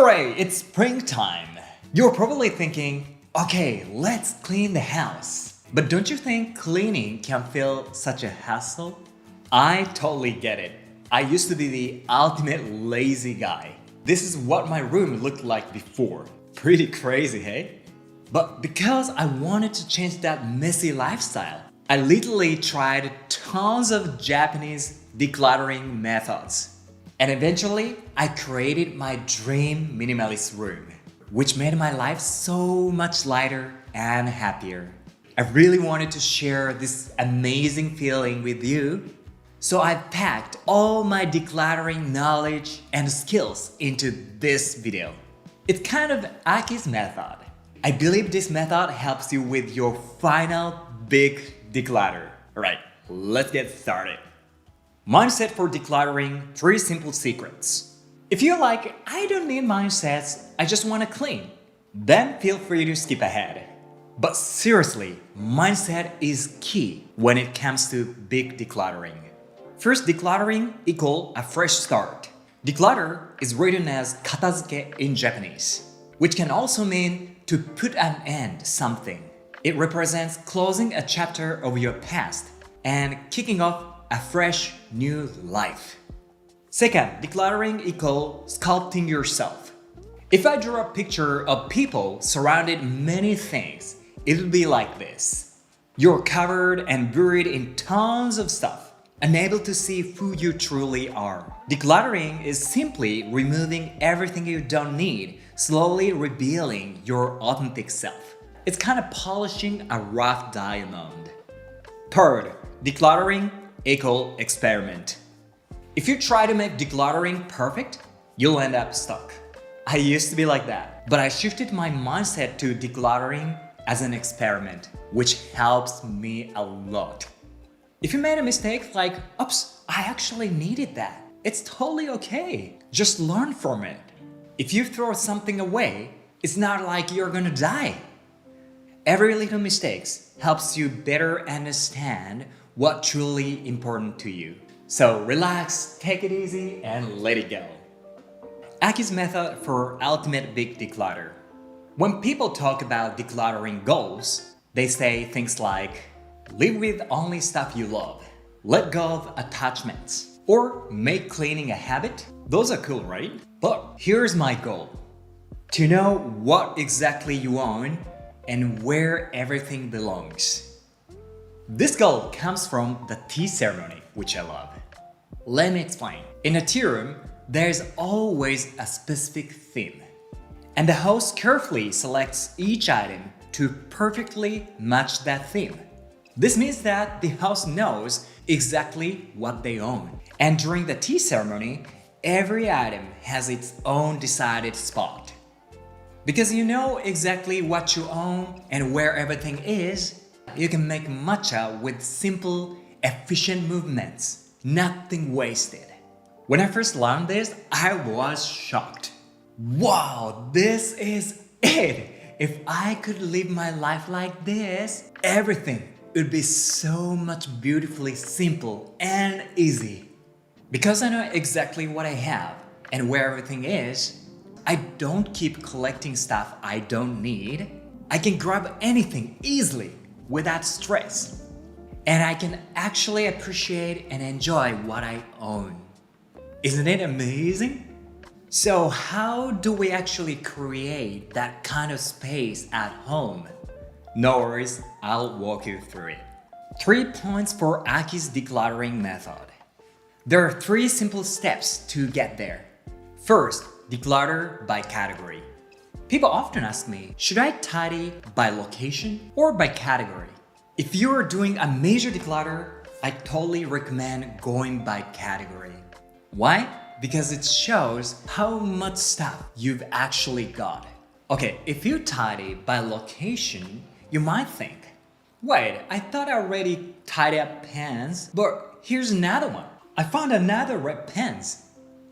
Hooray, it's springtime! You're probably thinking, okay, let's clean the house. But don't you think cleaning can feel such a hassle? I totally get it. I used to be the ultimate lazy guy. This is what my room looked like before. Pretty crazy, hey? But because I wanted to change that messy lifestyle, I literally tried tons of Japanese decluttering methods. And eventually, I created my dream minimalist room, which made my life so much lighter and happier. I really wanted to share this amazing feeling with you, so I packed all my decluttering knowledge and skills into this video. It's kind of Aki's method. I believe this method helps you with your final big declutter. Alright, let's get started. Mindset for decluttering, 3 simple secrets. If you're like, I don't need mindsets, I just want to clean, then feel free to skip ahead. But seriously, mindset is key when it comes to big decluttering. First, decluttering equals a fresh start. Declutter is written as katazuke in Japanese, which can also mean to put an end to something. It represents closing a chapter of your past and kicking off a fresh new life. Second, decluttering equals sculpting yourself. If I draw a picture of people surrounded many things, it would be like this. You're covered and buried in tons of stuff, unable to see who you truly are. Decluttering is simply removing everything you don't need, slowly revealing your authentic self. It's kind of polishing a rough diamond. Third, decluttering equals experiment. If you try to make decluttering perfect, you'll end up stuck. I used to be like that, but I shifted my mindset to decluttering as an experiment, which helps me a lot. If you made a mistake like, oops, I actually needed that, it's totally okay. Just learn from it. If you throw something away, it's not like you're gonna die. Every little mistake helps you better understand what's truly important to you. So relax, take it easy, and let it go. Aki's method for ultimate big declutter. When people talk about decluttering goals, they say things like, live with only stuff you love, let go of attachments, or make cleaning a habit. Those are cool, right? But here's my goal. To know what exactly you own and where everything belongs. This goal comes from the tea ceremony, which I love. Let me explain. In a tea room, there's always a specific theme, and the host carefully selects each item to perfectly match that theme. This means that the host knows exactly what they own, and during the tea ceremony, every item has its own decided spot. Because you know exactly what you own and where everything is, you can make matcha with simple, efficient movements, nothing wasted. When I first learned this, I was shocked. Wow, this is it! If I could live my life like this, everything would be so much beautifully simple and easy. Because I know exactly what I have and where everything is, I don't keep collecting stuff I don't need. I can grab anything easily without stress. And I can actually appreciate and enjoy what I own. Isn't it amazing? So how do we actually create that kind of space at home? No worries, I'll walk you through it. 3 points for Aki's decluttering method. There are 3 simple steps to get there. First, declutter by category. People often ask me, should I tidy by location or by category? If you are doing a major declutter, I totally recommend going by category. Why? Because it shows how much stuff you've actually got. Okay, if you tidy by location, you might think, wait, I thought I already tidied up pens, but here's another one. I found another red pens.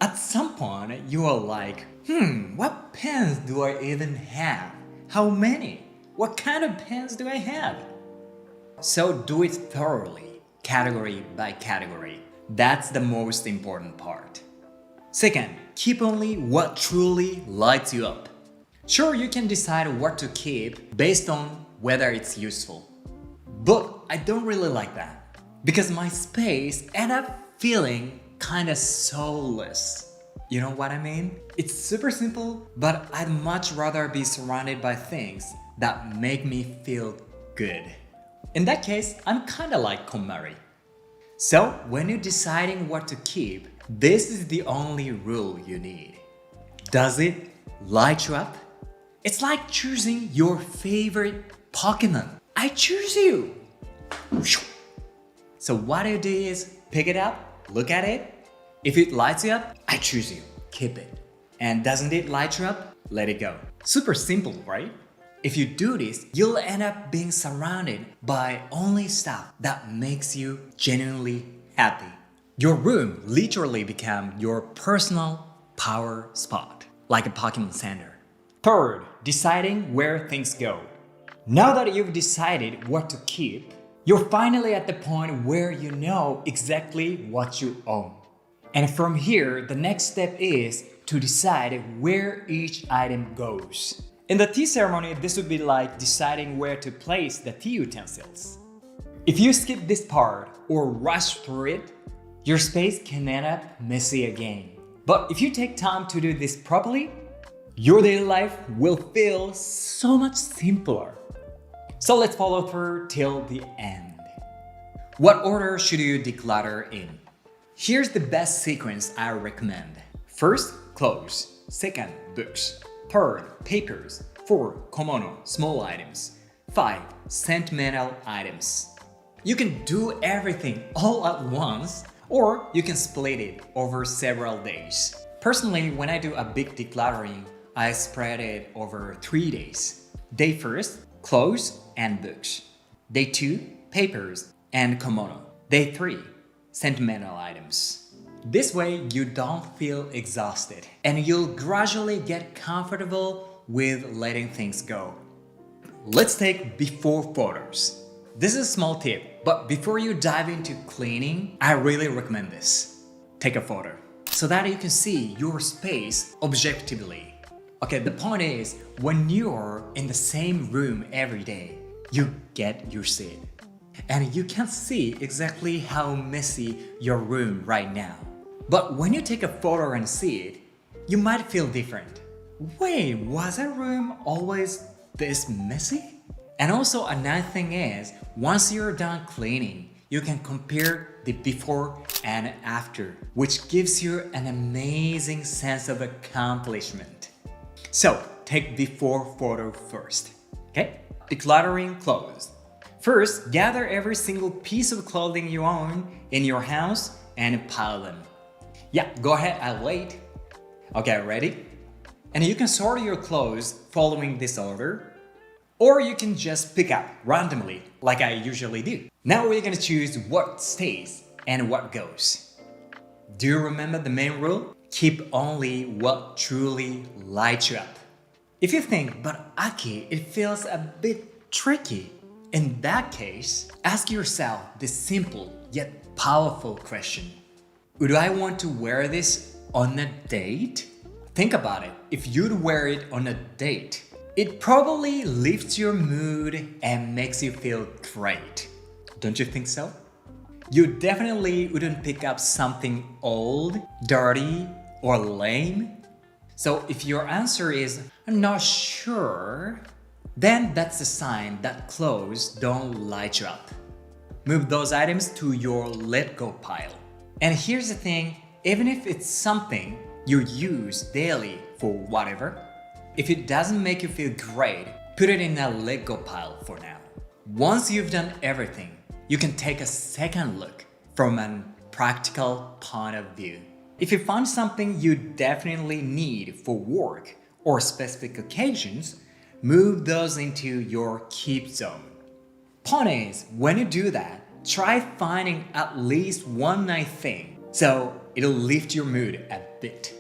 At some point, you are like, what pens do I even have? How many? What kind of pens do I have? So do it thoroughly, category by category. That's the most important part. Second, keep only what truly lights you up. Sure, you can decide what to keep based on whether it's useful. But I don't really like that because my space ends up feeling kinda soulless. You know what I mean? It's super simple, but I'd much rather be surrounded by things that make me feel good. In that case, I'm kinda like KonMari. So, when you're deciding what to keep, this is the only rule you need. Does it light you up? It's like choosing your favorite Pokemon. I choose you! So what you do is pick it up, look at it. If it lights you up, I choose you. Keep it. And doesn't it light you up? Let it go. Super simple, right? If you do this, you'll end up being surrounded by only stuff that makes you genuinely happy. Your room literally becomes your personal power spot, like a Pokemon Center. Third, deciding where things go. Now that you've decided what to keep, you're finally at the point where you know exactly what you own. And from here, the next step is to decide where each item goes. In the tea ceremony, this would be like deciding where to place the tea utensils. If you skip this part or rush through it, your space can end up messy again. But if you take time to do this properly, your daily life will feel so much simpler. So let's follow through till the end. What order should you declutter in? Here's the best sequence I recommend. First, clothes. Second, books. Third, papers. 4, komono, small items. 5, sentimental items. You can do everything all at once, or you can split it over several days. Personally, when I do a big decluttering, I spread it over 3 days. Day 1, clothes and books. Day 2, papers and komono. Day 3, sentimental items. This way, you don't feel exhausted and you'll gradually get comfortable with letting things go. Let's take before photos. This is a small tip, but before you dive into cleaning, I really recommend this. Take a photo so that you can see your space objectively. Okay, the point is, when you're in the same room every day, you get used to it. And you can see exactly how messy your room right now. But when you take a photo and see it, you might feel different. Wait, was that room always this messy? And also another thing is, once you're done cleaning, you can compare the before and after, which gives you an amazing sense of accomplishment. So, take before photo first, okay? Decluttering clothes. First, gather every single piece of clothing you own in your house and pile them. Yeah, go ahead, I'll wait. Okay, ready? And you can sort your clothes following this order, or you can just pick up randomly like I usually do. Now we're gonna choose what stays and what goes. Do you remember the main rule? Keep only what truly lights you up. If you think, but Aki, it feels a bit tricky. In that case, ask yourself this simple yet powerful question. Would I want to wear this on a date? Think about it. If you'd wear it on a date, it probably lifts your mood and makes you feel great. Don't you think so? You definitely wouldn't pick up something old, dirty, or lame. So if your answer is, I'm not sure, then that's a sign that clothes don't light you up. Move those items to your let go pile. And here's the thing, even if it's something you use daily for whatever, if it doesn't make you feel great, put it in a let go pile for now. Once you've done everything, you can take a second look from a practical point of view. If you find something you definitely need for work or specific occasions, move those into your keep zone. Point is, when you do that, try finding at least one nice thing, so it'll lift your mood a bit.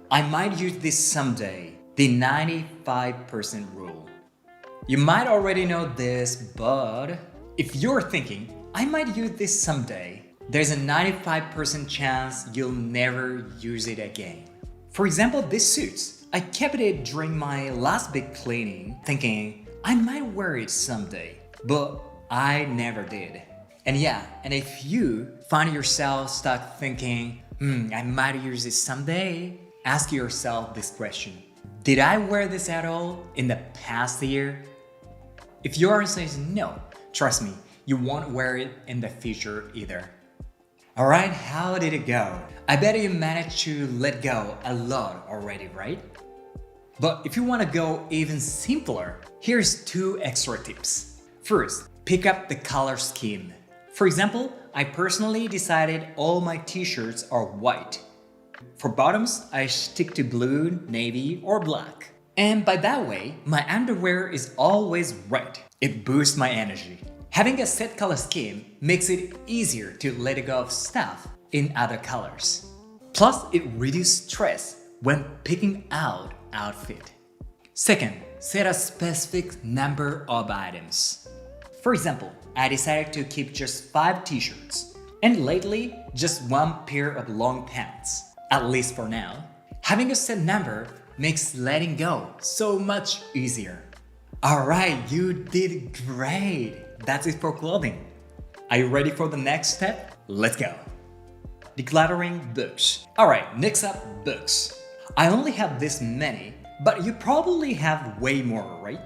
I might use this someday, the 95% rule. You might already know this, but if you're thinking, I might use this someday, there's a 95% chance you'll never use it again. For example, this suits. I kept it during my last big cleaning, thinking I might wear it someday, but I never did. And if you find yourself stuck thinking, I might use it someday, ask yourself this question. Did I wear this at all in the past year? If your answer is no, trust me, you won't wear it in the future either. Alright, how did it go? I bet you managed to let go a lot already, right? But if you want to go even simpler, here's 2 extra tips. First, pick up the color scheme. For example, I personally decided all my t-shirts are white. For bottoms, I stick to blue, navy, or black. And by that way, my underwear is always red. It boosts my energy. Having a set color scheme makes it easier to let go of stuff in other colors. Plus, it reduces stress when picking out outfit. Second, set a specific number of items. For example, I decided to keep just 5 t-shirts, and lately, just 1 pair of long pants, at least for now. Having a set number makes letting go so much easier. Alright, you did great! That's it for clothing. Are you ready for the next step? Let's go! Decluttering books. Alright, next up, books. I only have this many, but you probably have way more, right?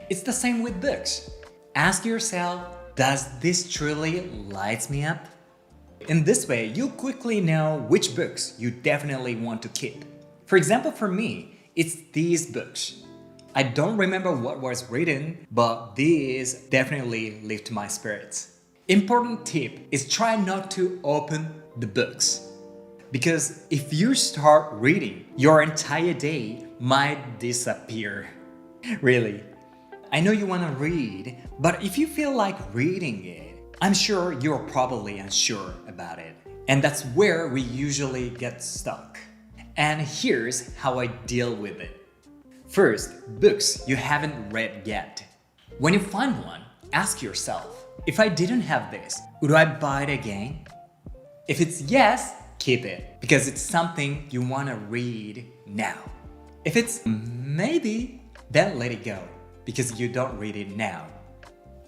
It's the same with books. Ask yourself, does this truly light me up? In this way, you'll quickly know which books you definitely want to keep. For example, for me, it's these books. I don't remember what was written, but these definitely lift my spirits. Important tip is try not to open the books. Because if you start reading, your entire day might disappear. Really. I know you want to read, but if you feel like reading it, I'm sure you're probably unsure about it. And that's where we usually get stuck. And here's how I deal with it. First, books you haven't read yet. When you find one, ask yourself, if I didn't have this, would I buy it again? If it's yes, keep it, because it's something you want to read now. If it's maybe, then let it go, because you don't read it now.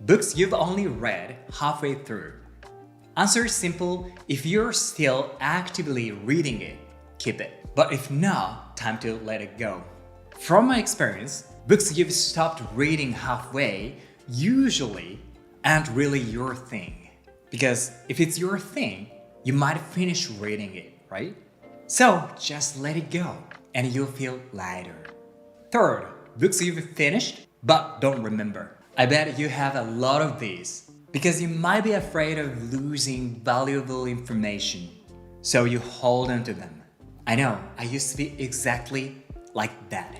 Books you've only read halfway through. Answer is simple, if you're still actively reading it, keep it. But if not, time to let it go. From my experience, books you've stopped reading halfway usually aren't really your thing. Because if it's your thing, you might finish reading it, right? So just let it go and you'll feel lighter. Third, books you've finished but don't remember. I bet you have a lot of these because you might be afraid of losing valuable information, so you hold on to them. I know, I used to be exactly like that.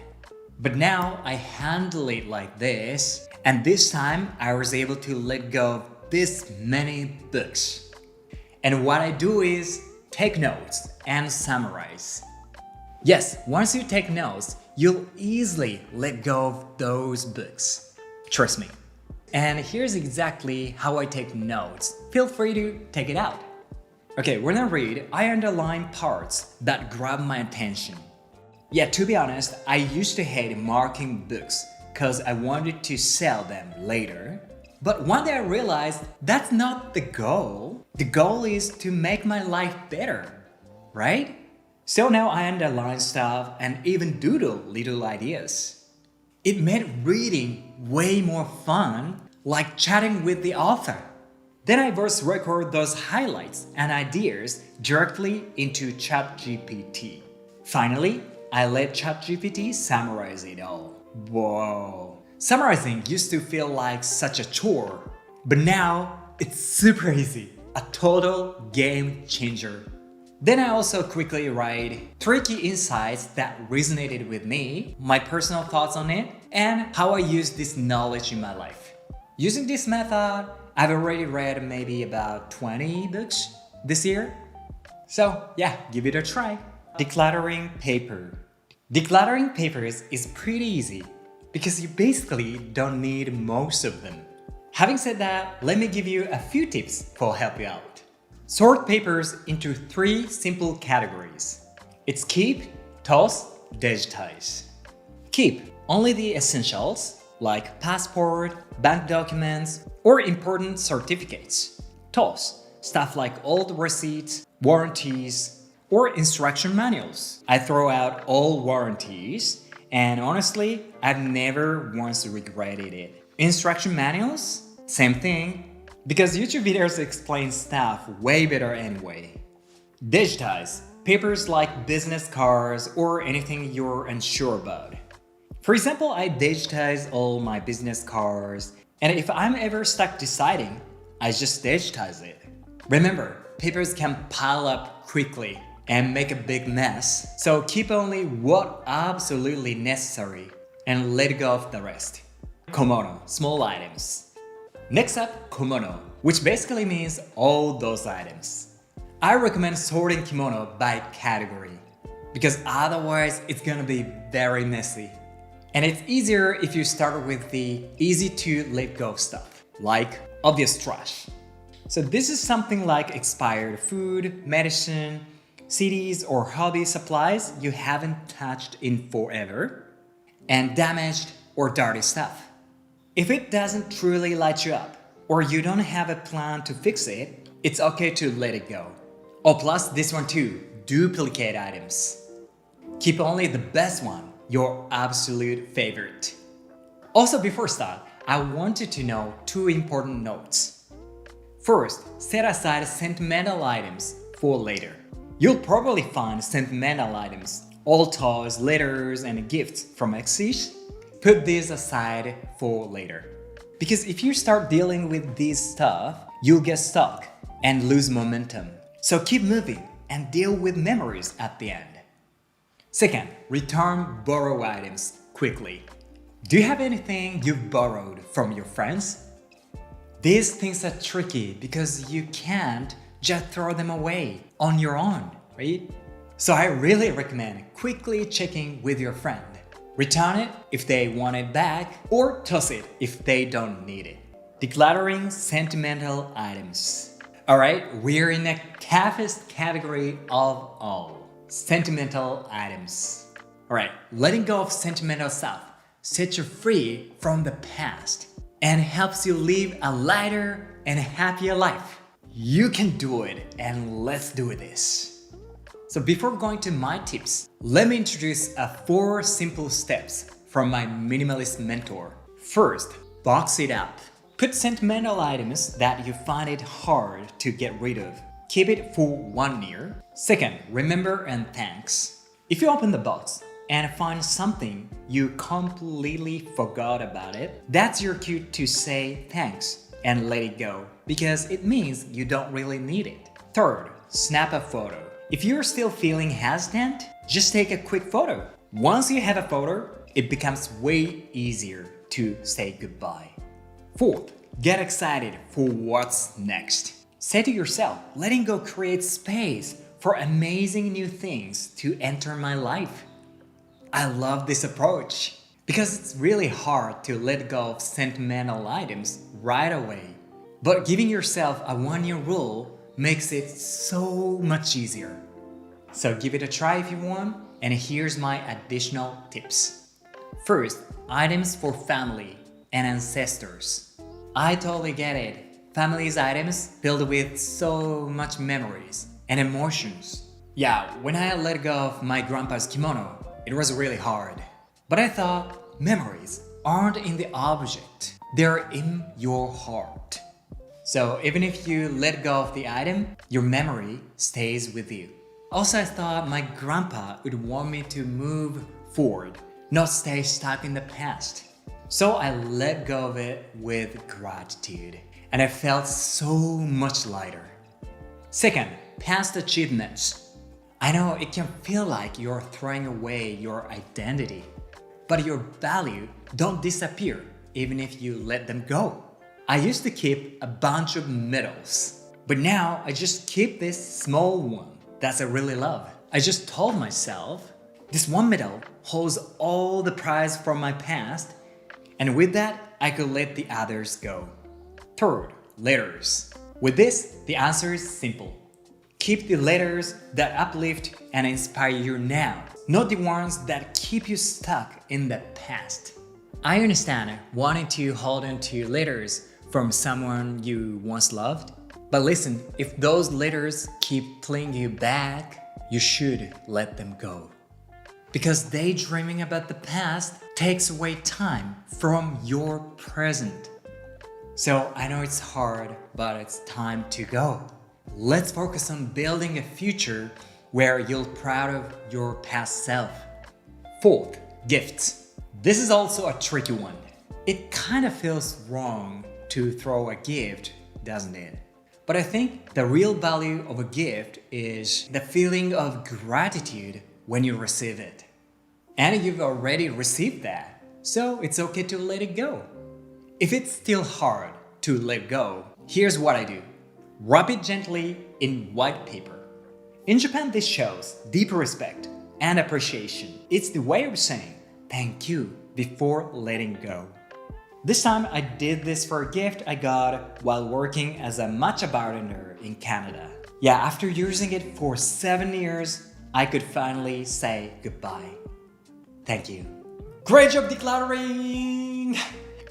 But now I handle it like this, and this time I was able to let go of this many books. And what I do is take notes and summarize. Yes, once you take notes, you'll easily let go of those books. Trust me. And here's exactly how I take notes. Feel free to take it out. Okay, when I read, I underline parts that grab my attention. Yeah, to be honest, I used to hate marking books because I wanted to sell them later. But one day I realized that's not the goal. The goal is to make my life better, right? So now I underline stuff and even doodle little ideas. It made reading way more fun, like chatting with the author. Then I voice record those highlights and ideas directly into ChatGPT. Finally, I let ChatGPT summarize it all. Whoa! Summarizing used to feel like such a chore, but now it's super easy. A total game changer. Then I also quickly write 3 key insights that resonated with me, my personal thoughts on it, and how I use this knowledge in my life. Using this method, I've already read maybe about 20 books this year. So yeah, give it a try. Decluttering paper. Decluttering papers is pretty easy because you basically don't need most of them. Having said that, let me give you a few tips for help you out. Sort papers into 3 simple categories. It's keep, toss, digitize. Keep only the essentials like passport, bank documents, or important certificates. Toss stuff like old receipts, warranties, or instruction manuals. I throw out all warranties, and honestly, I've never once regretted it. Instruction manuals? Same thing. Because YouTube videos explain stuff way better anyway. Digitize papers like business cards or anything you're unsure about. For example, I digitize all my business cards, and if I'm ever stuck deciding, I just digitize it. Remember, papers can pile up quickly and make a big mess, so keep only what absolutely necessary and let go of the rest. Komono, small items. Next up, komono, which basically means all those items. I recommend sorting kimono by category, because otherwise it's gonna be very messy. And it's easier if you start with the easy to let go stuff, like obvious trash. So this is something like expired food, medicine, CDs or hobby supplies you haven't touched in forever, and damaged or dirty stuff. If it doesn't truly light you up, or you don't have a plan to fix it, it's okay to let it go. Oh, plus this one too, duplicate items. Keep only the best one, your absolute favorite. Also, before start, I wanted to know 2 important notes. First, set aside sentimental items for later. You'll probably find sentimental items, all toys, letters, and gifts from exes. Put these aside for later. Because if you start dealing with this stuff, you'll get stuck and lose momentum. So keep moving and deal with memories at the end. Second, return borrowed items quickly. Do you have anything you've borrowed from your friends? These things are tricky because you can't just throw them away on your own, right? So I really recommend quickly checking with your friend. Return it if they want it back, or toss it if they don't need it. Decluttering sentimental items. Alright, we're in the toughest category of all. Sentimental items. Alright, letting go of sentimental stuff sets you free from the past and helps you live a lighter and happier life. You can do it, and let's do this. So before going to my tips, let me introduce 4 simple steps from my minimalist mentor. First, box it up. Put sentimental items that you find it hard to get rid of. Keep it for 1 year. Second, remember and thanks. If you open the box and find something you completely forgot about it, that's your cue to say thanks and let it go, because it means you don't really need it. Third, snap a photo. If you're still feeling hesitant, just take a quick photo. Once you have a photo, it becomes way easier to say goodbye. Fourth, get excited for what's next. Say to yourself, letting go creates space for amazing new things to enter my life. I love this approach because it's really hard to let go of sentimental items right away. But giving yourself a 1-year rule makes it so much easier. So give it a try if you want, and here's my additional tips. First, items for family and ancestors. I totally get it. Family's items filled with so much memories and emotions. Yeah, when I let go of my grandpa's kimono, it was really hard. But I thought memories aren't in the object, they're in your heart. So even if you let go of the item, your memory stays with you. Also, I thought my grandpa would want me to move forward, not stay stuck in the past. So I let go of it with gratitude, and I felt so much lighter. Second, past achievements. I know it can feel like you're throwing away your identity, but your value don't disappear even if you let them go. I used to keep a bunch of medals, but now I just keep this small one that I really love. I just told myself, this one medal holds all the prize from my past, and with that, I could let the others go. Third, letters. With this, the answer is simple. Keep the letters that uplift and inspire you now, not the ones that keep you stuck in the past. I understand wanting to hold on to letters from someone you once loved. But listen, if those letters keep pulling you back, you should let them go. Because daydreaming about the past takes away time from your present. So I know it's hard, but it's time to go. Let's focus on building a future where you're proud of your past self. Fourth, gifts. This is also a tricky one. It kind of feels wrong to throw a gift, doesn't it? But I think the real value of a gift is the feeling of gratitude when you receive it. And you've already received that, so it's okay to let it go. If it's still hard to let go, here's what I do. Wrap it gently in white paper. In Japan, this shows deep respect and appreciation. It's the way of saying thank you before letting go. This time I did this for a gift I got while working as a matcha bartender in Canada. Yeah, after using it for 7 years, I could finally say goodbye. Thank you. Great job decluttering!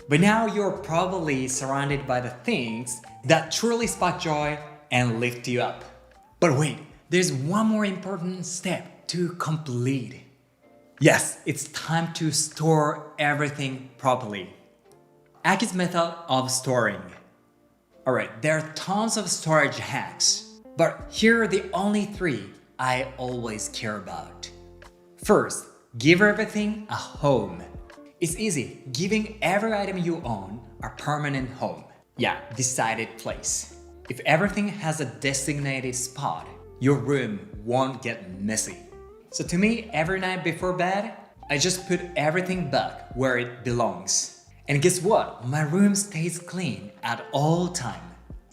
But now you're probably surrounded by the things that truly spark joy and lift you up. But wait, there's one more important step to complete. Yes, it's time to store everything properly. Aki's method of storing. Alright, there are tons of storage hacks, but here are the only 3 I always care about. First, give everything a home. It's easy, giving every item you own a permanent home. Yeah, decided place. If everything has a designated spot, your room won't get messy. So to me, every night before bed, I just put everything back where it belongs. And guess what? My room stays clean at all time.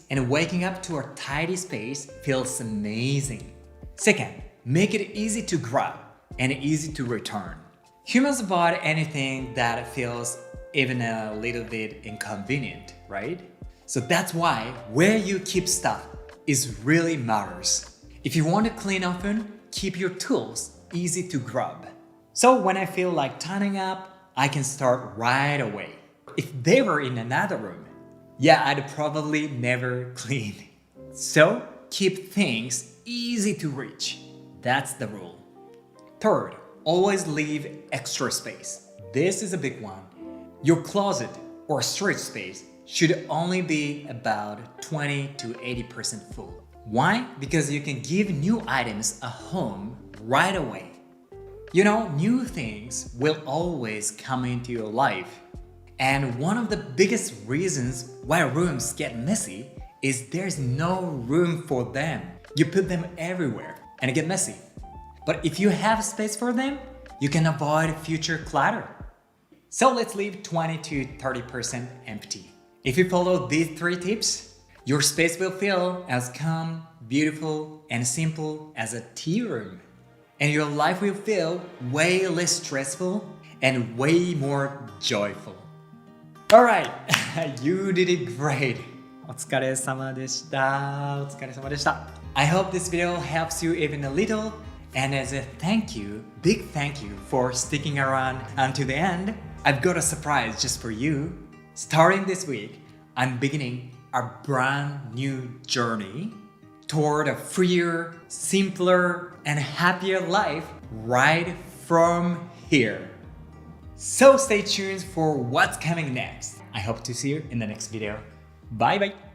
And waking up to a tidy space feels amazing. Second, make it easy to grab and easy to return. Humans avoid anything that feels even a little bit inconvenient, right? So that's why where you keep stuff is really matters. If you want to clean often, keep your tools easy to grab. So when I feel like tidying up, I can start right away. If they were in another room, yeah, I'd probably never clean. So keep things easy to reach. That's the rule. Third, always leave extra space. This is a big one. Your closet or storage space should only be about 20 to 80% full. Why? Because you can give new items a home right away. You know, new things will always come into your life. And one of the biggest reasons why rooms get messy is there's no room for them. You put them everywhere and it gets messy. But if you have space for them, you can avoid future clutter. So let's leave 20 to 30% empty. If you follow these 3 tips, your space will feel as calm, beautiful, and simple as a tea room. And your life will feel way less stressful and way more joyful. Alright, you did it great. お疲れ様でした。お疲れ様でした。I hope this video helps you even a little. And as a thank you, big thank you for sticking around until the end, I've got a surprise just for you. Starting this week, I'm beginning a brand new journey toward a freer, simpler, and happier life right from here. So stay tuned for what's coming next. I hope to see you in the next video. Bye bye!